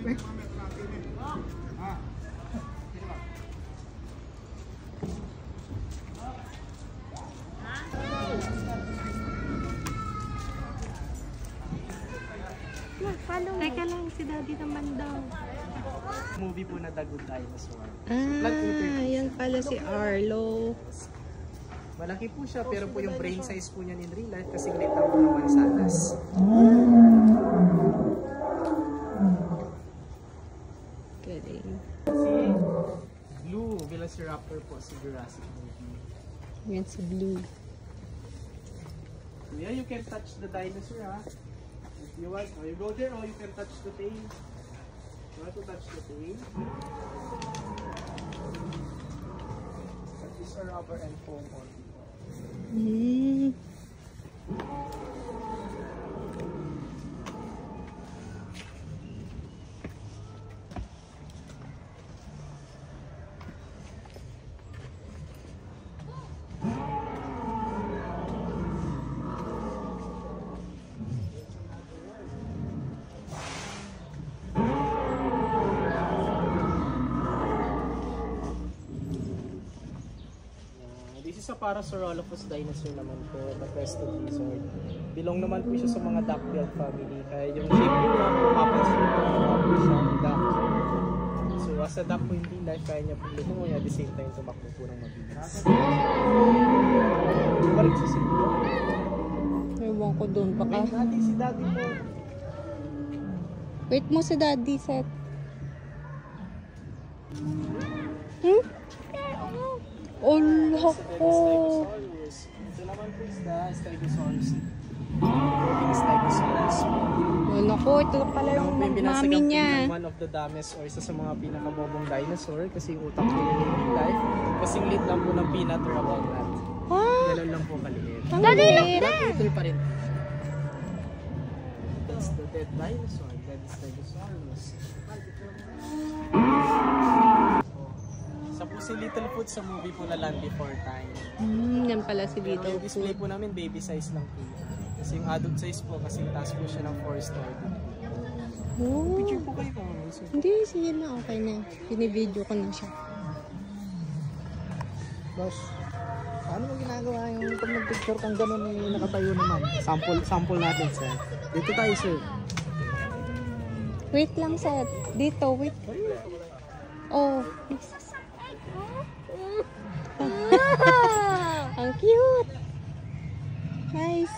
Teka lang, si Daddy naman daw. Movie po na The Good Dinosaur. Yan pala si Arlo. Malaki po siya, pero po yung brain size po niyan in real life kasi liit lang po ng mansanas. Galing. Si Blue, Velociraptor po si Jurassic movie. Yan si Blue. Yeah, you can touch the dinosaur, ha? If you want, or you go there, or you can touch the tail. You want to touch the tail? But these are rubber and foam only. This is a Parasaurolophus dinosaur naman po, the crested lizard. Belong naman po siya sa mga duck-billed family. Kaya yung shape niya po, mapansin po siyang duck. So as a duck po in real life, kaya niya po lumungo at the same time tumakbo po ng mabilis. Balik sa siguro. Ewan ko doon, baka. Si Daddy po. Wait mo si Daddy, Seth. Allah ko. Ito naman po is the Stegosaurus. Stegosaurus. Wala ko, ito pala yung mami niya. One of the dumbest or isa sa mga pinakabobong dinosaur kasi yung utak niya in real life. Kasing lit lang po ng peanut or a walnut. Ganun lang po kaliit. Daddy, look there! Ito pa rin. That's the dead dinosaur. Dead Stegosaurus. Sa po si Littlefoot sa movie po na Land Before Time. Yan pala si Littlefoot. Yung display po namin baby size lang po. Kasi yung adult size po kasi taas po siya ng 4-star. Picture po kayo kung ano. Hindi, sige na, okay na. Pinibideo ko na siya. Boss, paano mo ginagawa yung pag nag-picture kang gano'n nakatayo naman? Sample natin, sir. Dito tayo, sir. Wait lang, Seth. Dito, wait. Oh. Ang cute. Nice.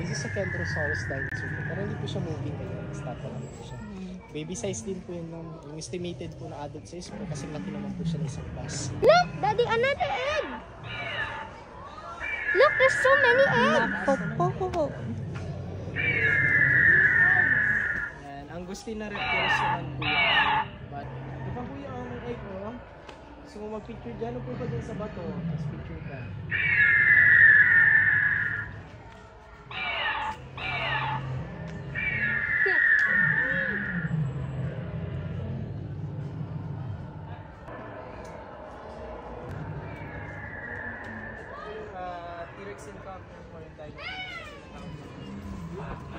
This is a Kentrosaurus dinosaur. Pero hindi po siya moving ngayon. Stop lang po siya. Baby size din po yun. Yung estimated po na adult size po kasi laki naman po siya ng isang bus. Look, Daddy, another egg. Look, there's so many eggs. Yan, Angustina reptiles naman po yan. But, di ba po yung egg mo? Gusto mo mag-picture dyan? Ano po ba din sa bato? Tapos picture ka. T-Rex encounter po yung dinosaur.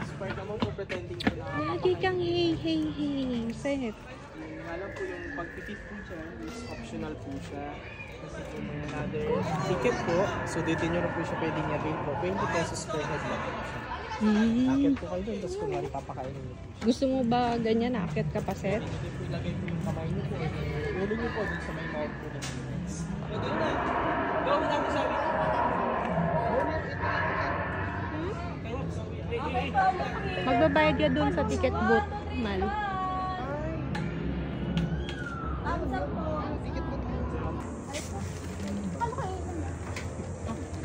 Inspired naman po pretending ko na Lagi kang hey. Seth. alam po yung pag-fit po siya is optional po siya. Kasi po may another ticket po. So dito nyo na po siya pwedeng i-avail po. 20 pesos per head lang po siya. Akit po kayo doon. Tapos kung wala papakainin nyo po siya. Gusto mo ba ganyan? Akit ka pa, Seth? Ilagay po yung kamay nyo po. Ulo nyo po dun sa may mouth po ng T-Rex. Magbabayad ka dun sa ticket booth, Mal.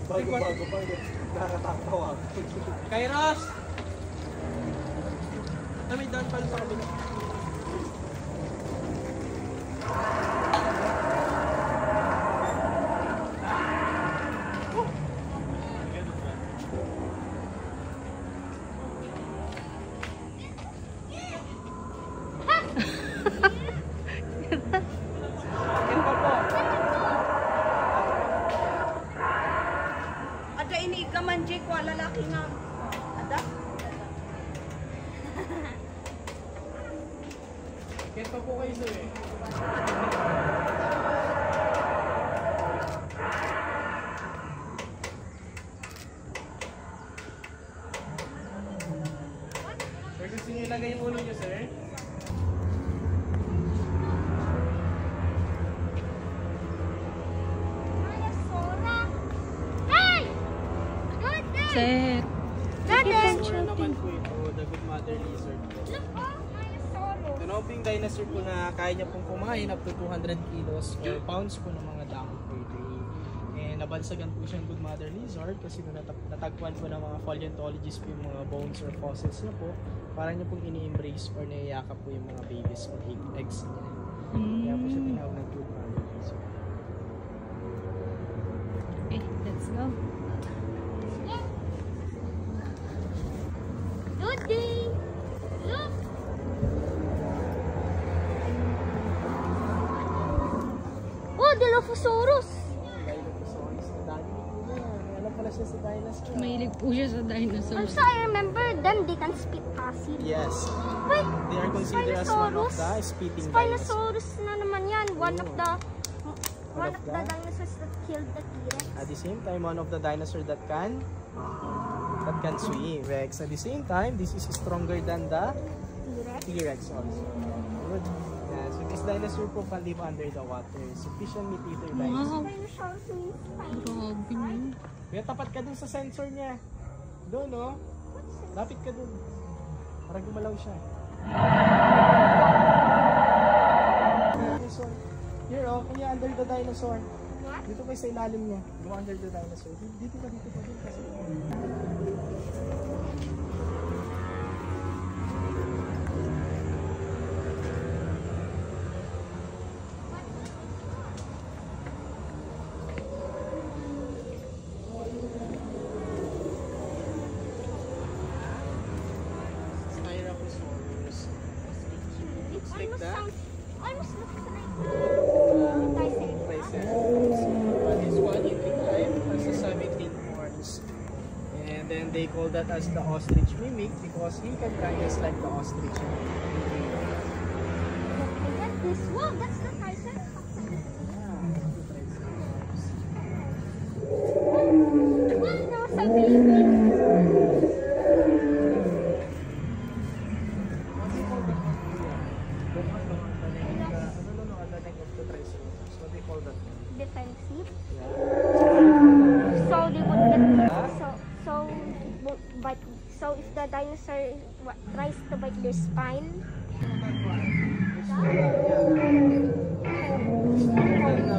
Bago pa. Nakakatawa. Kairos! May daan pala sa kabila. naman, Jake, wala lalaki nga. Ada? Kaya pa po kayo sir eh. Sir, gusto niyo ilagay yung ulo niyo, sir? Hey! Good day! Sir. Daddy! Sir naman po ito, the good mother lizard po. Look, oh, Minosaurus. Tunoping dinosaur po na kaya niya pong kumain up to 200 kilos or pounds po ng mga damo per day. And nabansagan po siyang good mother lizard kasi nung natagpuan po ng mga paleontologists po yung mga bones or fossils niya po, para niya pong ini-embrace or naiyakap po yung mga babies or eggs niya. Kaya po siya tinawag ng good mother lizard. Okay, let's go. Good day! Look! Oh, Dilophosaurus! Dilophosaurus na dami po yan. May alam pala siya sa dinosaur. Mahilig po siya sa dinosaurs. Also, I remember them, they can spit acid. Yes. Wait, They are considered as one of Spinosaurus? the spitting dinosaurs. Spinosaurus na naman yan. One of the One of the? dinosaurs that killed the T-Rex. At the same time, one of the dinosaurs that can swim. Rex. At the same time, this is stronger than the T-Rex. T-Rex also. Good. Yeah, so this dinosaur po can live under the water. Sufficient meat-eater dinosaur. Wow. Spinosaurus means spine. Grabe yun. Kaya tapat ka dun sa sensor niya. Doon, no? Lapit ka dun. Para gumalaw siya. Dinosaur. Here, oh. Kaya under the dinosaur. What? Dito kayo sa ilalim niya. Go under the dinosaur. Dito ka, dito ka. Dito kasi. Styracosaurus. It Looks like almost that. almost looks like Triceratops. But this one, it has a 17 horns. And then they call that as the ostrich mimic because he can cry just like the ostrich. Look at this. Wow, that's the Triceratops. Wow, that was a baby. What do you call that? Defensive. Yeah. So they would get so if the dinosaur tries to bite their spine,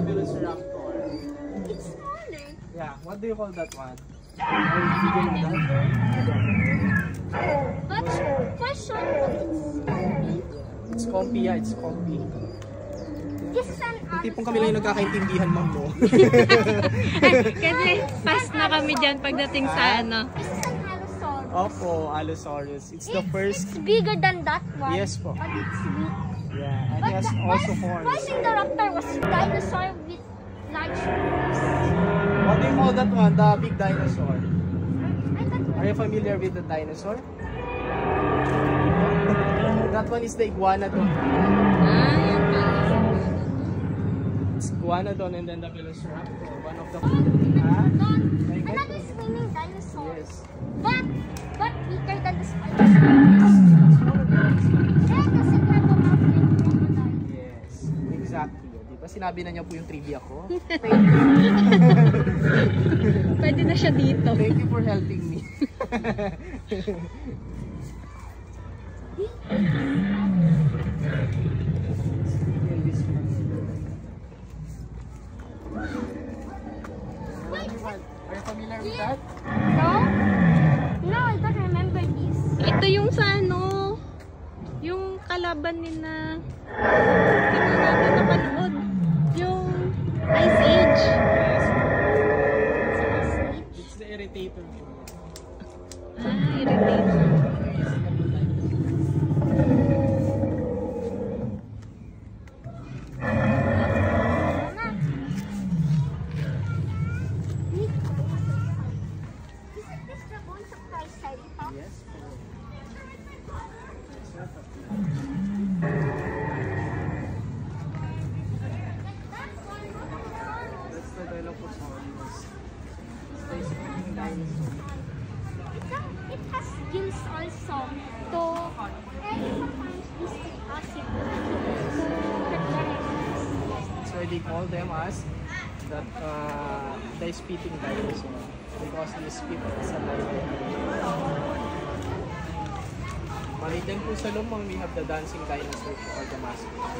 Velociraptor. it's smaller. Yeah, what do you call that one? But for sure, It's compy, yeah, it's compy. this is an Yung tipong kami lang yung nagkakaintindihan, ma'am, no? Kasi fast na kami dyan pagdating sa ano. This is an Allosaurus. Opo, Allosaurus. It's the first. It's bigger than that one. Yes po. But it's weak. Yeah, and But he has the also first horns. Indoraptor was dinosaur with large hooves. What do you call that one? The big dinosaur. I thought Are you familiar with the dinosaur? That one is the iguanodon. Ah, yan pala. It's iguanodon and then the velociraptor. One of the. another swimming dinosaur. Yes. But weaker than the Spinosaurus. And the Cyclopean crocodile. Yes, exactly. Diba sinabi na niya po yung trivia ko? Pwede na siya dito. Thank you for helping me. Wait, Are you familiar with that? no? No, I don't remember this. Ito yung sa ano, yung kalaban ni na, hindi na natin napanood. Yung Ice Age. Yes. Snake. It's the irritator. Ah, irritator. the speaking dinosaur. It has gills also. So, and sometimes this is possible to protect. That's why they call them as that the spitting dinosaur because they spit saliva. Malitan po sa lumang, we have the dancing dinosaur or the mascot.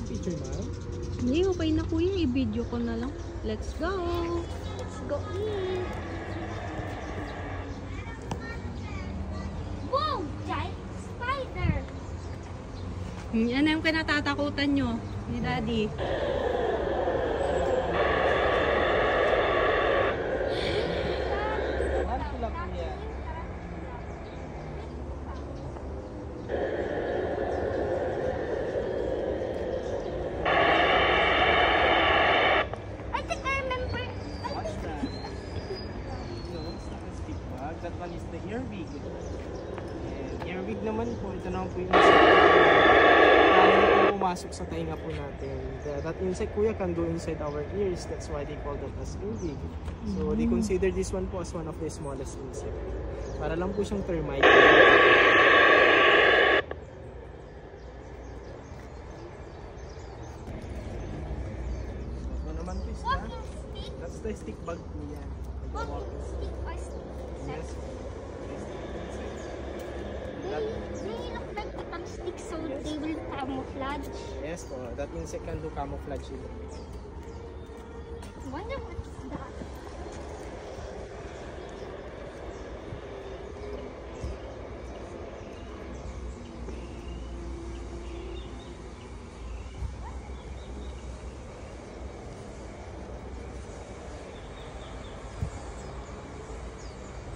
Picture na? Hindi, okay na kuya. I-video ko na lang. Let's go! Let's go in. Whoa! Giant spider! Yan yung kinatatakutan nyo ni Daddy. Tarantula po yan. I think I remember. What's that? No, it's not a stick bug. That one is the earwig. And earwig naman po, ito naman po yung insect. Pumasok sa tainga po natin. That insect kuya can go inside our ears. That's why they call that as earwig. So they consider this one po as one of the smallest insect. Para lang po siyang termite. Ano naman po is that? Walking stick. That's the stick bug po yan. Walking stick or stick. Yes. They look like itang stick, so they will camouflage. Yes po, that insect can do camouflage. Wonder what's that?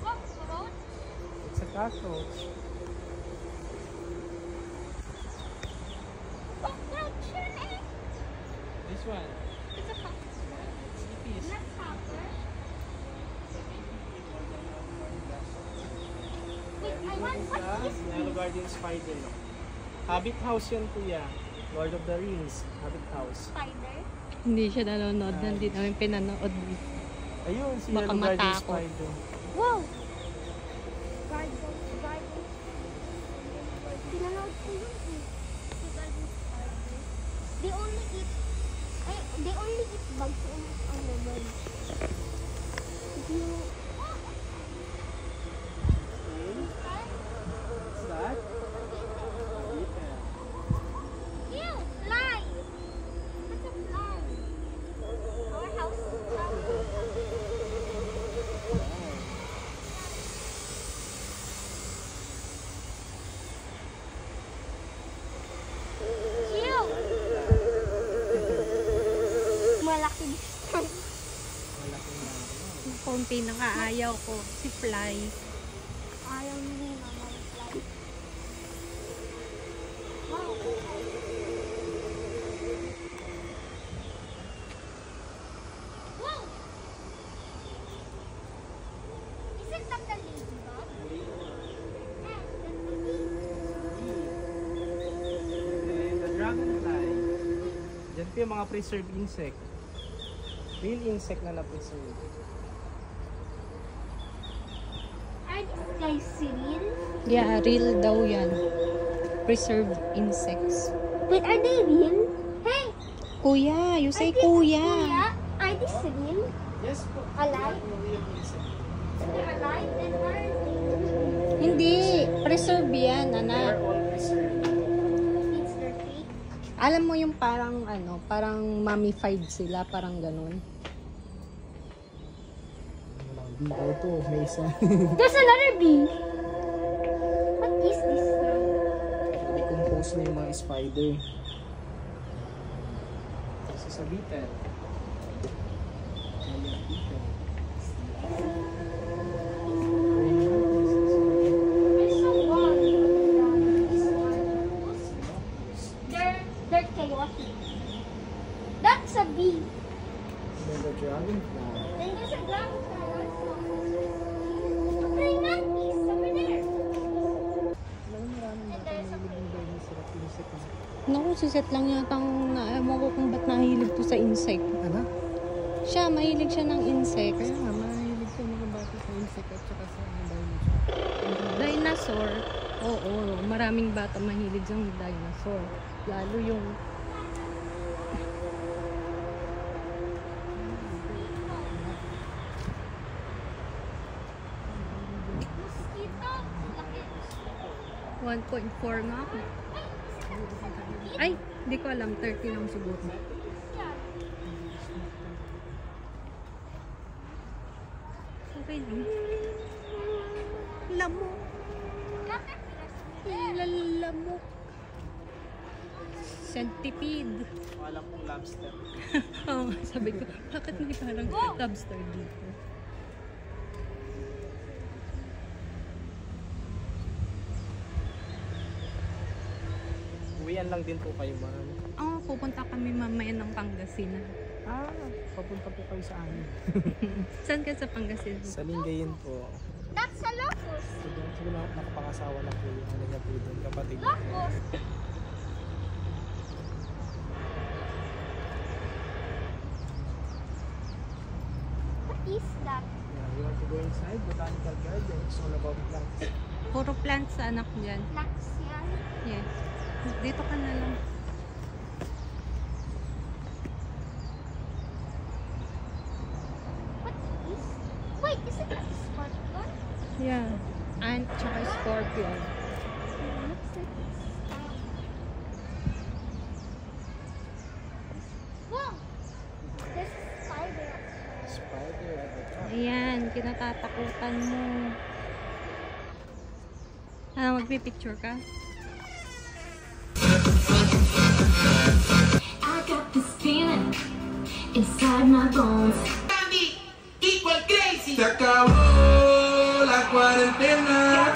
Cockroach? It's a cockroach. Cockroach yun eh. This one. It's a cockroach. Sleepies. Not cockroach. Wait, I want what is Nile Guardian Spider. Habit House yan kuya. Lord of the Rings. Habit House. spider? Hindi siya nanonood. Hindi namin pinanood. Ayun, si Baka Nile Guardian matakot. Spider. Wow! Guardian. Pinanood ko yun eh. Si Guardian Spider. They only eat bugs on the bed. What's that? Ew! Fly! What's a fly? Our house is fly. Ew! Malaking stand. Malaking na. Ako ang pinakaayaw ko. Si Fly. Ayaw ni Mama fly. Wow! Wow! Isn't that the ladybug? Yeah, that's the And the dragonfly. Diyan po yung mga preserved insect. Real insect na na-preserve. Are these guys real? Yeah, real daw yan. Preserved insects. Wait, are they real? Hey! Kuya, you say are these- kuya. Are these real? Yes po. Alive? Real insect. They're alive? Then where are they? Hindi, preserve yan, They anak. are all preserved. Means they're fake? Alam mo yung parang ano, parang mummified sila, parang ganun. Bigo to, may isa. There's another bee! What is this now? Decompose na yung mga spider. Kasi sa beetle. Ayan, beetle. si Seth lang yata ewan ko kung ba't nahilig to sa insect. Ano? Siya, mahilig siya ng insect. Kaya nga, mahilig ko mga bata sa insect at saka sa dinosaur. Dinosaur. Oo, maraming bata mahilig sa dinosaur. Lalo yung Mosquito. Laki. 1.4 nga ako. Ay, hindi ko alam. 30 lang siguro. Yan. Okay lang. Lamok. Bakit? Lamok. Centipede. Alam kong lobster. Oo, sabi ko, bakit may parang lobster dito? Uwian lang din po kayo, ma'am. Oo, pupunta kami mamaya ng Pangasinan. Ah, papunta po kayo sa amin. Saan ka sa Pangasinan? Sa Lingayen po. That's a locust. Siguro nakapangasawa na po yung ano niya po doon, kapatid niya po. Locust. What is that? Yeah, we want to go inside, botanical garden. It's all about plants. Puro plants sa anak dyan. Plants yan. Yes. Dito ka na lang. What is? Wait, is it a scorpion? Yeah. Ant tsaka scorpion. Looks like it's Wow! There's a spider. Spider at the top. Ayan, kinatatakutan mo. Magpipicture ka? I got this feeling inside my bones. Equal crazy. Se acabó la cuarentena.